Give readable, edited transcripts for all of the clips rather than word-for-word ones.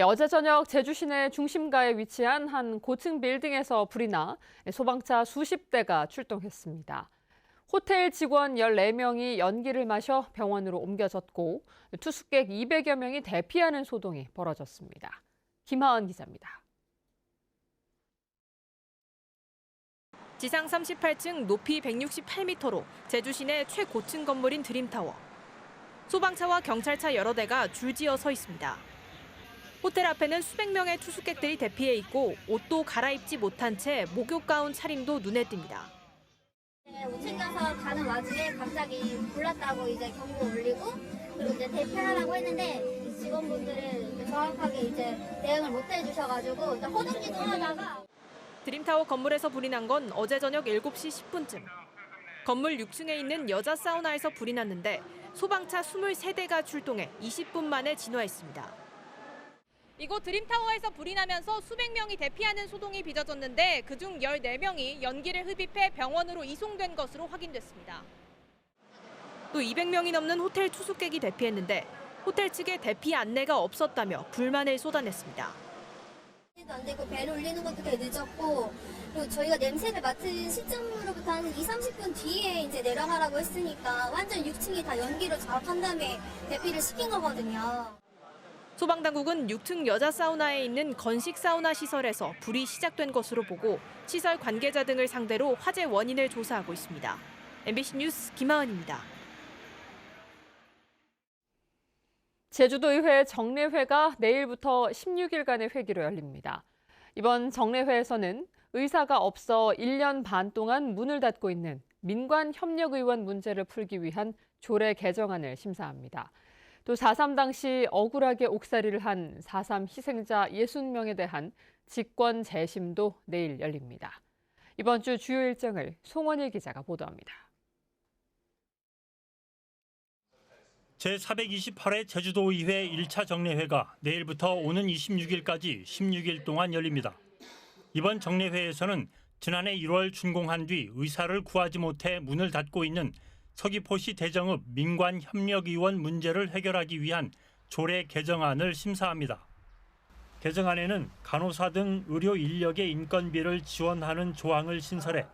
어제 저녁 제주 시내 중심가에 위치한 한 고층 빌딩에서 불이 나 소방차 수십 대가 출동했습니다. 호텔 직원 14명이 연기를 마셔 병원으로 옮겨졌고 투숙객 200여 명이 대피하는 소동이 벌어졌습니다. 김하은 기자입니다. 지상 38층, 높이 168m로 제주 시내 최고층 건물인 드림타워. 소방차와 경찰차 여러 대가 줄지어 서 있습니다. 호텔 앞에는 수백 명의 투숙객들이 대피해 있고 옷도 갈아입지 못한 채 목욕 가운 차림도 눈에 띕니다. 옷 챙겨서 가는 와중에 갑자기 불났다고 이제 경보 울리고 그리고 이제 대피하라고 했는데 직원분들은 정확하게 이제 대응을 못 해주셔가지고 허둥지둥 하다가 드림타워 건물에서 불이 난 건 어제 저녁 7시 10분쯤. 건물 6층에 있는 여자 사우나에서 불이 났는데 소방차 23대가 출동해 20분 만에 진화했습니다. 이곳 드림타워에서 불이 나면서 수백 명이 대피하는 소동이 빚어졌는데 그중 14명이 연기를 흡입해 병원으로 이송된 것으로 확인됐습니다. 또 200명이 넘는 호텔 투숙객이 대피했는데 호텔 측에 대피 안내가 없었다며 불만을 쏟아냈습니다. 안 되고 벨 울리는 것도 되게 늦었고 그리고 저희가 냄새를 맡은 시점으로부터 한 20-30분 뒤에 이제 내려가라고 했으니까 완전 6층이 다 연기로 장악한 다음에 대피를 시킨 거거든요. 소방당국은 6층 여자 사우나에 있는 건식 사우나 시설에서 불이 시작된 것으로 보고 시설 관계자 등을 상대로 화재 원인을 조사하고 있습니다. MBC 뉴스 김하은입니다. 제주도의회 정례회가 내일부터 16일간의 회기로 열립니다. 이번 정례회에서는 의사가 없어 1년 반 동안 문을 닫고 있는 민관협력의원 문제를 풀기 위한 조례 개정안을 심사합니다. 또 4.3 당시 억울하게 옥살이를 한 4.3 희생자 60명에 대한 직권 재심도 내일 열립니다. 이번 주 주요 일정을 송원일 기자가 보도합니다. 제428회 제주도의회 1차 정례회가 내일부터 오는 26일까지 16일 동안 열립니다. 이번 정례회에서는 지난해 1월 준공한 뒤 의사를 구하지 못해 문을 닫고 있는 서귀포시 대정읍 민관협력의원 문제를 해결하기 위한 조례 개정안을 심사합니다. 개정안에는 간호사 등 의료 인력의 인건비를 지원하는 조항을 신설해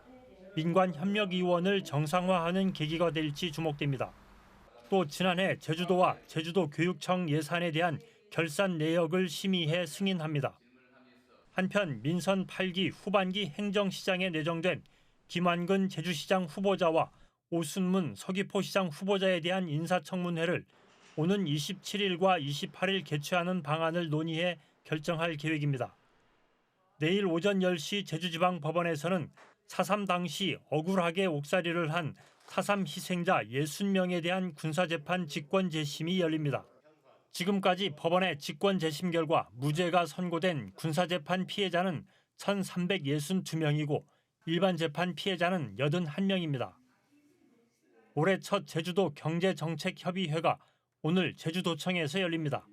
민관협력의원을 정상화하는 계기가 될지 주목됩니다. 또 지난해 제주도와 제주도교육청 예산에 대한 결산 내역을 심의해 승인합니다. 한편 민선 8기 후반기 행정시장에 내정된 김완근 제주시장 후보자와 오순문 서귀포시장 후보자에 대한 인사청문회를 오는 27일과 28일 개최하는 방안을 논의해 결정할 계획입니다. 내일 오전 10시 제주지방법원에서는 4.3 당시 억울하게 옥살이를 한 4.3 희생자 60명에 대한 군사재판 직권재심이 열립니다. 지금까지 법원의 직권재심 결과 무죄가 선고된 군사재판 피해자는 1,362명이고 일반 재판 피해자는 81명입니다. 올해 첫 제주도 경제정책협의회가 오늘 제주도청에서 열립니다.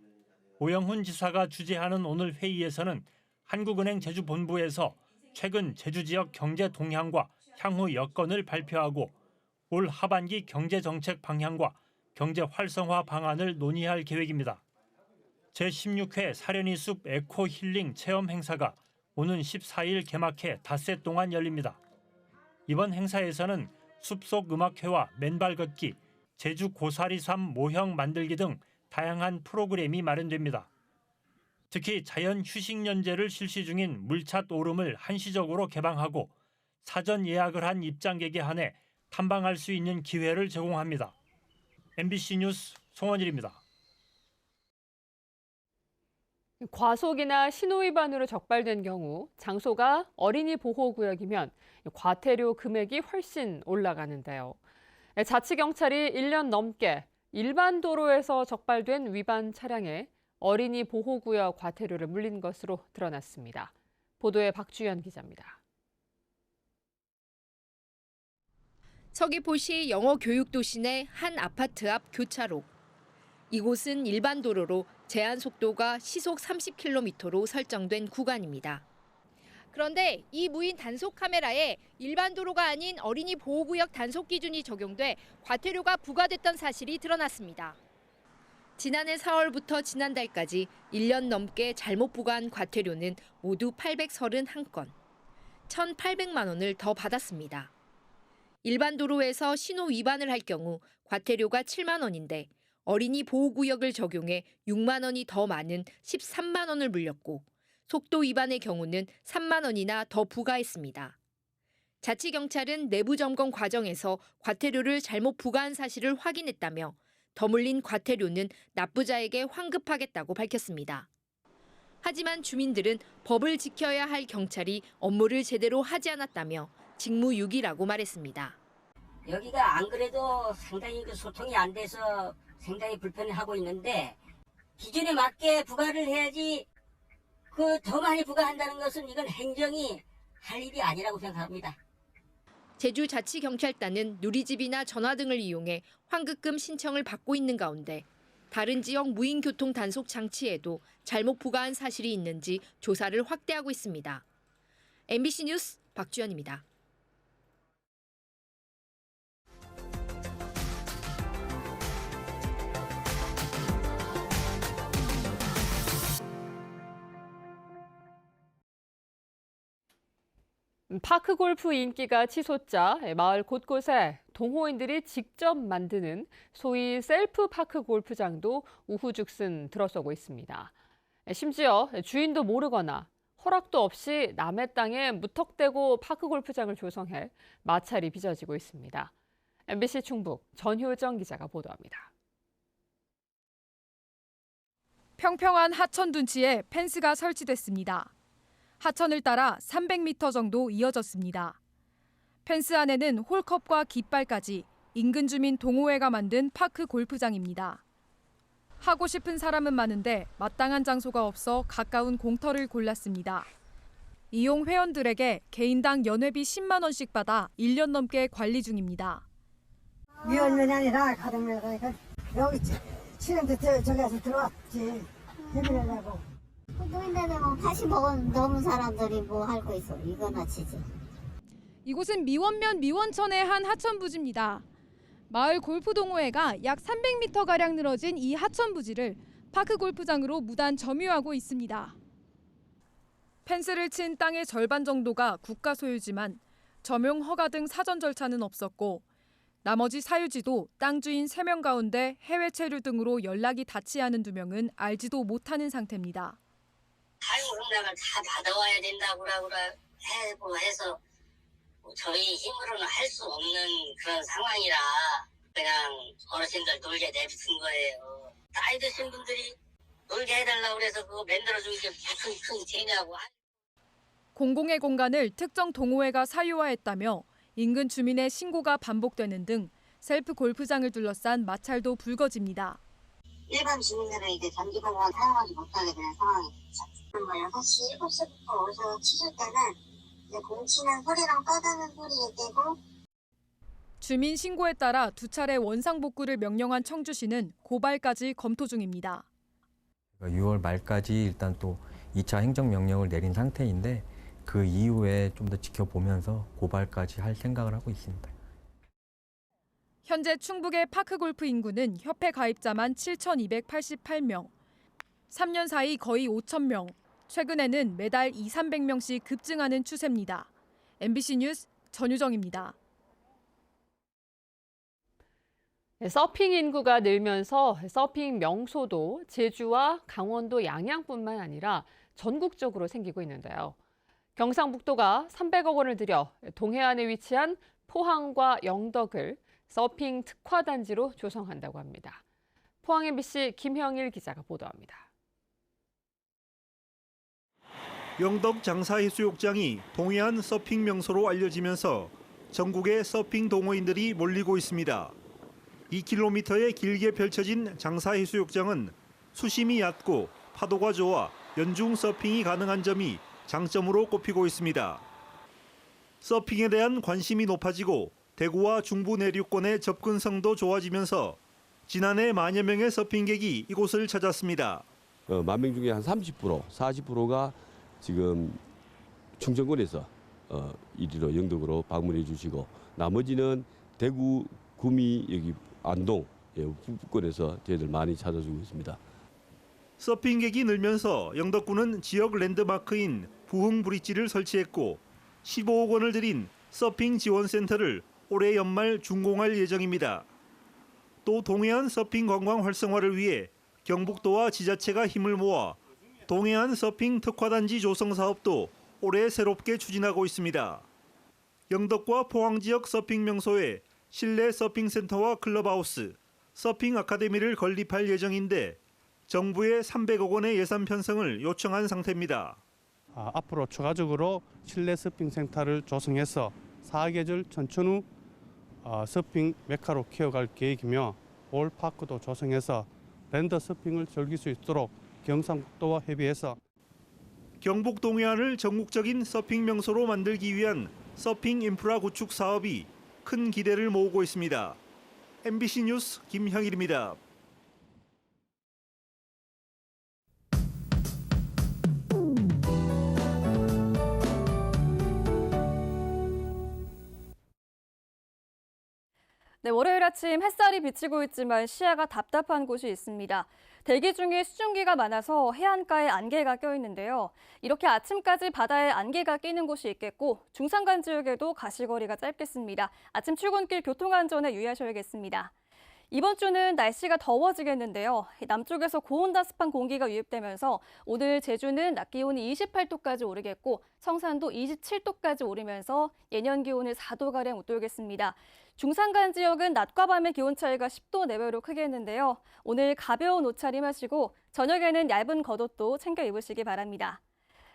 오영훈 지사가 주재하는 오늘 회의에서는 한국은행 제주본부에서 최근 제주 지역 경제 동향과 향후 여건을 발표하고 올 하반기 경제정책 방향과 경제 활성화 방안을 논의할 계획입니다. 제16회 사려니 숲 에코 힐링 체험 행사가 오는 14일 개막해 닷새 동안 열립니다. 이번 행사에서는 숲속 음악회와 맨발 걷기, 제주 고사리삼 모형 만들기 등 다양한 프로그램이 마련됩니다. 특히 자연 휴식 연재를 실시 중인 물찻 오름을 한시적으로 개방하고 사전 예약을 한 입장객에 한해 탐방할 수 있는 기회를 제공합니다. MBC 뉴스 송원일입니다. 과속이나 신호위반으로 적발된 경우 장소가 어린이 보호구역이면 과태료 금액이 훨씬 올라가는데요. 자치경찰이 1년 넘게 일반 도로에서 적발된 위반 차량에 어린이 보호구역 과태료를 물린 것으로 드러났습니다. 보도에 박주연 기자입니다. 서귀포시 영어교육도시 내 한 아파트 앞 교차로. 이곳은 일반 도로로 제한 속도가 시속 30km로 설정된 구간입니다. 그런데 이 무인 단속 카메라에 일반 도로가 아닌 어린이 보호구역 단속 기준이 적용돼 과태료가 부과됐던 사실이 드러났습니다. 지난해 4월부터 지난달까지 1년 넘게 잘못 부과한 과태료는 모두 831건, 1,800만 원을 더 받았습니다. 일반 도로에서 신호 위반을 할 경우 과태료가 7만 원인데 어린이 보호구역을 적용해 6만 원이 더 많은 13만 원을 물렸고 속도 위반의 경우는 3만 원이나 더 부과했습니다. 자치경찰은 내부 점검 과정에서 과태료를 잘못 부과한 사실을 확인했다며 더 물린 과태료는 납부자에게 환급하겠다고 밝혔습니다. 하지만 주민들은 법을 지켜야 할 경찰이 업무를 제대로 하지 않았다며 직무유기라고 말했습니다. 여기가 안 그래도 상당히 소통이 안 돼서 상당히 불편해하고 있는데 기준에 맞게 부과를 해야지 더 많이 부과한다는 것은 이건 행정이 할 일이 아니라고 생각합니다. 제주자치경찰단은 누리집이나 전화 등을 이용해 환급금 신청을 받고 있는 가운데 다른 지역 무인교통 단속 장치에도 잘못 부과한 사실이 있는지 조사를 확대하고 있습니다. MBC 뉴스 박주연입니다. 파크골프 인기가 치솟자 마을 곳곳에 동호인들이 직접 만드는 소위 셀프 파크 골프장도 우후죽순 들어서고 있습니다. 심지어 주인도 모르거나 허락도 없이 남의 땅에 무턱대고 파크 골프장을 조성해 마찰이 빚어지고 있습니다. MBC 충북 전효정 기자가 보도합니다. 평평한 하천 둔치에 펜스가 설치됐습니다. 하천을 따라 300m 정도 이어졌습니다. 펜스 안에는 홀컵과 깃발까지 인근 주민 동호회가 만든 파크 골프장입니다. 하고 싶은 사람은 많은데 마땅한 장소가 없어 가까운 공터를 골랐습니다. 이용 회원들에게 개인당 연회비 10만 원씩 받아 1년 넘게 관리 중입니다. 미원면이 아니라 가동면 그러니까 여기 치는데 저기 가서 들어왔지. 해보려고. 노인네들 뭐 80억 넘은 사람들이 뭐 할 거 있어. 이거나 치지. 이곳은 미원면 미원천의 한 하천 부지입니다. 마을 골프 동호회가 약 300m가량 늘어진 이 하천 부지를 파크 골프장으로 무단 점유하고 있습니다. 펜스를 친 땅의 절반 정도가 국가 소유지만 점용 허가 등 사전 절차는 없었고 나머지 사유지도 땅 주인 3명 가운데 해외 체류 등으로 연락이 닿지 않은 2명은 알지도 못하는 상태입니다. 사유 공장을 다 받아와야 된다고 해서 저희 힘으로는 할 수 없는 그런 상황이라 그냥 어르신들 놀게 내비둔 거예요. 나이 드신 분들이 놀게 해달라고 그래서 그거 만들어준 게 무슨 큰 죄냐고. 공공의 공간을 특정 동호회가 사유화했다며 인근 주민의 신고가 반복되는 등 셀프 골프장을 둘러싼 마찰도 불거집니다. 일반 주민들은 이제 전기공원 사용하지 못하게 되는 상황이 됐죠. 6시, 7시부터 오셔서 치실 때는 이제 공치는 소리랑 떠드는 소리에 떼고 주민 신고에 따라 2차례 원상복구를 명령한 청주시는 고발까지 검토 중입니다. 6월 말까지 일단 또 2차 행정명령을 내린 상태인데 그 이후에 좀 더 지켜보면서 고발까지 할 생각을 하고 있습니다. 현재 충북의 파크골프 인구는 협회 가입자만 7,288명. 3년 사이 거의 5,000명. 최근에는 매달 200~300명씩 급증하는 추세입니다. MBC 뉴스 전유정입니다. 서핑 인구가 늘면서 서핑 명소도 제주와 강원도 양양뿐만 아니라 전국적으로 생기고 있는데요. 경상북도가 300억 원을 들여 동해안에 위치한 포항과 영덕을 서핑 특화단지로 조성한다고 합니다. 포항 MBC 김형일 기자가 보도합니다. 영덕 장사해수욕장이 동해안 서핑 명소로 알려지면서 전국의 서핑 동호인들이 몰리고 있습니다. 2km에 길게 펼쳐진 장사해수욕장은 수심이 얕고 파도가 좋아 연중 서핑이 가능한 점이 장점으로 꼽히고 있습니다. 서핑에 대한 관심이 높아지고 대구와 중부 내륙권의 접근성도 좋아지면서 지난해 만여 명의 서핑객이 이곳을 찾았습니다. 만 명 중에 한 30%, 40%가 지금 충청권에서 이리로 영덕으로 방문해 주시고 나머지는 대구, 구미, 여기 안동 북부권에서 저희들 많이 찾아주고 있습니다. 서핑객이 늘면서 영덕군은 지역 랜드마크인 부흥 브릿지를 설치했고 15억 원을 들인 서핑 지원센터를 올해 연말 준공할 예정입니다. 또 동해안 서핑 관광 활성화를 위해 경북도와 지자체가 힘을 모아 동해안 서핑 특화단지 조성 사업도 올해 새롭게 추진하고 있습니다. 영덕과 포항 지역 서핑 명소에 실내 서핑센터와 클럽하우스, 서핑 아카데미를 건립할 예정인데 정부에 300억 원의 예산 편성을 요청한 상태입니다. 앞으로 추가적으로 실내 서핑 센터를 조성해서 사계절 천천후 서핑 메카로 키워갈 계획이며 올 파크도 조성해서 랜더 서핑을 즐길 수 있도록 경상북도와 협의해서 경북 동해안을 전국적인 서핑 명소로 만들기 위한 서핑 인프라 구축 사업이 큰 기대를 모으고 있습니다. MBC 뉴스 김형일입니다. 네, 월요일 아침 햇살이 비치고 있지만 시야가 답답한 곳이 있습니다. 대기 중에 수증기가 많아서 해안가에 안개가 껴있는데요. 이렇게 아침까지 바다에 안개가 끼는 곳이 있겠고 중산간 지역에도 가시거리가 짧겠습니다. 아침 출근길 교통안전에 유의하셔야겠습니다. 이번 주는 날씨가 더워지겠는데요. 남쪽에서 고온다습한 공기가 유입되면서 오늘 제주는 낮 기온이 28도까지 오르겠고 성산도 27도까지 오르면서 예년 기온을 4도가량 웃돌겠습니다. 중산간 지역은 낮과 밤의 기온 차이가 10도 내외로 크겠는데요. 오늘 가벼운 옷차림 하시고 저녁에는 얇은 겉옷도 챙겨 입으시기 바랍니다.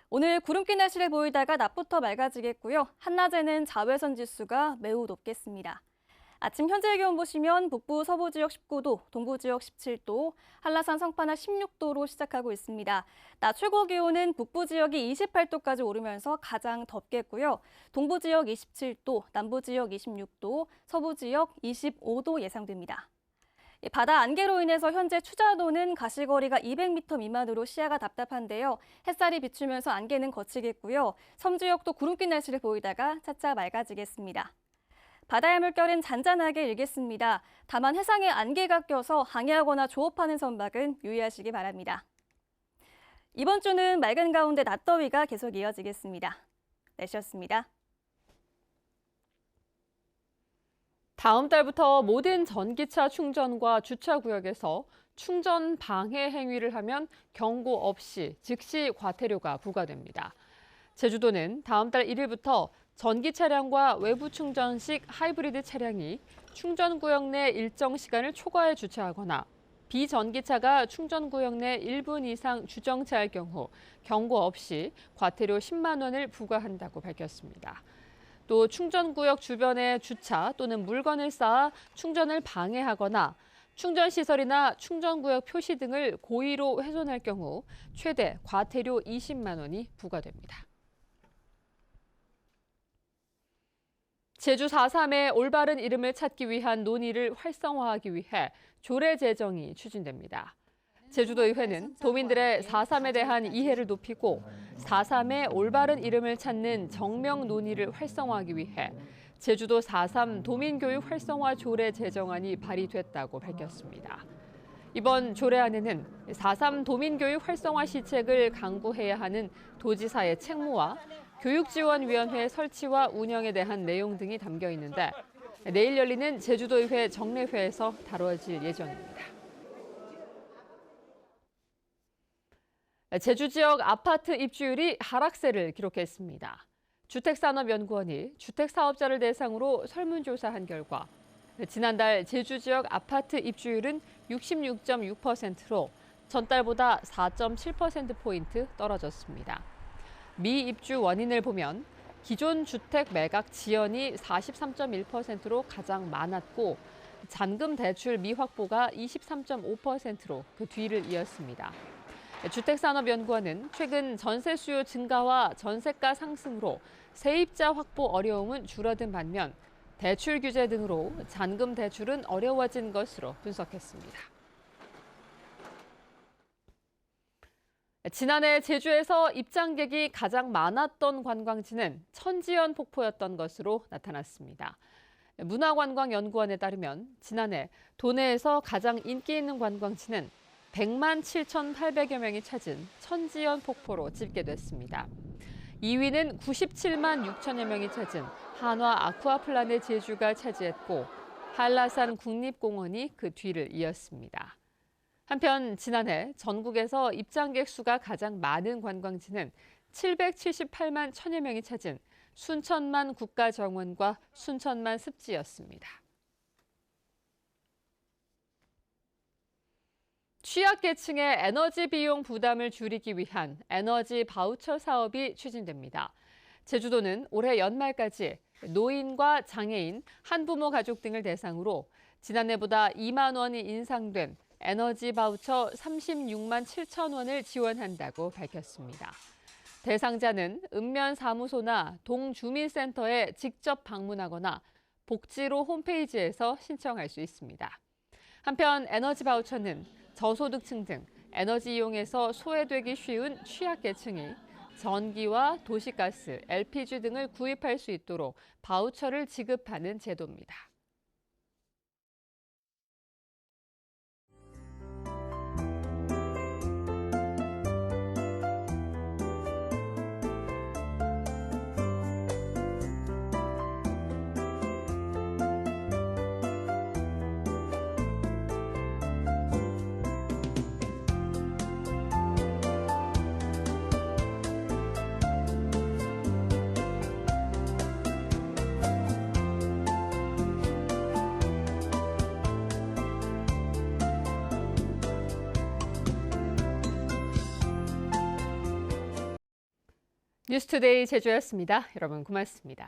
오늘 구름낀 날씨를 보이다가 낮부터 맑아지겠고요. 한낮에는 자외선 지수가 매우 높겠습니다. 아침 현재 기온 보시면 북부 서부 지역 19도, 동부 지역 17도, 한라산 성파나 16도로 시작하고 있습니다. 낮 최고 기온은 북부 지역이 28도까지 오르면서 가장 덥겠고요. 동부 지역 27도, 남부 지역 26도, 서부 지역 25도 예상됩니다. 바다 안개로 인해서 현재 추자도는 가시거리가 200m 미만으로 시야가 답답한데요. 햇살이 비추면서 안개는 거치겠고요. 섬 지역도 구름 낀 날씨를 보이다가 차차 맑아지겠습니다. 바다의 물결은 잔잔하게 일겠습니다. 다만 해상에 안개가 껴서 항해하거나 조업하는 선박은 유의하시기 바랍니다. 이번 주는 맑은 가운데 낮더위가 계속 이어지겠습니다. 날씨였습니다. 다음 달부터 모든 전기차 충전과 주차구역에서 충전 방해 행위를 하면 경고 없이 즉시 과태료가 부과됩니다. 제주도는 다음 달 1일부터 전기 차량과 외부 충전식 하이브리드 차량이 충전구역 내 일정 시간을 초과해 주차하거나 비전기차가 충전구역 내 1분 이상 주정차할 경우 경고 없이 과태료 10만 원을 부과한다고 밝혔습니다. 또 충전구역 주변에 주차 또는 물건을 쌓아 충전을 방해하거나 충전시설이나 충전구역 표시 등을 고의로 훼손할 경우 최대 과태료 20만 원이 부과됩니다. 제주 4.3의 올바른 이름을 찾기 위한 논의를 활성화하기 위해 조례 제정이 추진됩니다. 제주도의회는 도민들의 4.3에 대한 이해를 높이고 4.3의 올바른 이름을 찾는 정명 논의를 활성화하기 위해 제주도 4.3 도민교육 활성화 조례 제정안이 발의됐다고 밝혔습니다. 이번 조례안에는 4.3 도민교육 활성화 시책을 강구해야 하는 도지사의 책무와 교육지원위원회 설치와 운영에 대한 내용 등이 담겨 있는데 내일 열리는 제주도의회 정례회에서 다뤄질 예정입니다. 제주 지역 아파트 입주율이 하락세를 기록했습니다. 주택산업연구원이 주택사업자를 대상으로 설문조사한 결과 지난달 제주 지역 아파트 입주율은 66.6%로 전달보다 4.7%포인트 떨어졌습니다. 미입주 원인을 보면 기존 주택 매각 지연이 43.1%로 가장 많았고 잔금 대출 미확보가 23.5%로 그 뒤를 이었습니다. 주택산업연구원은 최근 전세 수요 증가와 전세가 상승으로 세입자 확보 어려움은 줄어든 반면 대출 규제 등으로 잔금 대출은 어려워진 것으로 분석했습니다. 지난해 제주에서 입장객이 가장 많았던 관광지는 천지연 폭포였던 것으로 나타났습니다. 문화관광연구원에 따르면 지난해 도내에서 가장 인기 있는 관광지는 100만 7,800여 명이 찾은 천지연 폭포로 집계됐습니다. 2위는 97만 6천여 명이 찾은 한화 아쿠아플라네 제주가 차지했고 한라산 국립공원이 그 뒤를 이었습니다. 한편 지난해 전국에서 입장객 수가 가장 많은 관광지는 778만 1천여 명이 찾은 순천만 국가정원과 순천만 습지였습니다. 취약계층의 에너지 비용 부담을 줄이기 위한 에너지 바우처 사업이 추진됩니다. 제주도는 올해 연말까지 노인과 장애인, 한부모 가족 등을 대상으로 지난해보다 2만 원이 인상된 에너지 바우처 36만 7천 원을 지원한다고 밝혔습니다. 대상자는 읍면사무소나 동주민센터에 직접 방문하거나 복지로 홈페이지에서 신청할 수 있습니다. 한편 에너지 바우처는 저소득층 등 에너지 이용에서 소외되기 쉬운 취약계층이 전기와 도시가스, LPG 등을 구입할 수 있도록 바우처를 지급하는 제도입니다. 뉴스투데이 제주였습니다. 여러분 고맙습니다.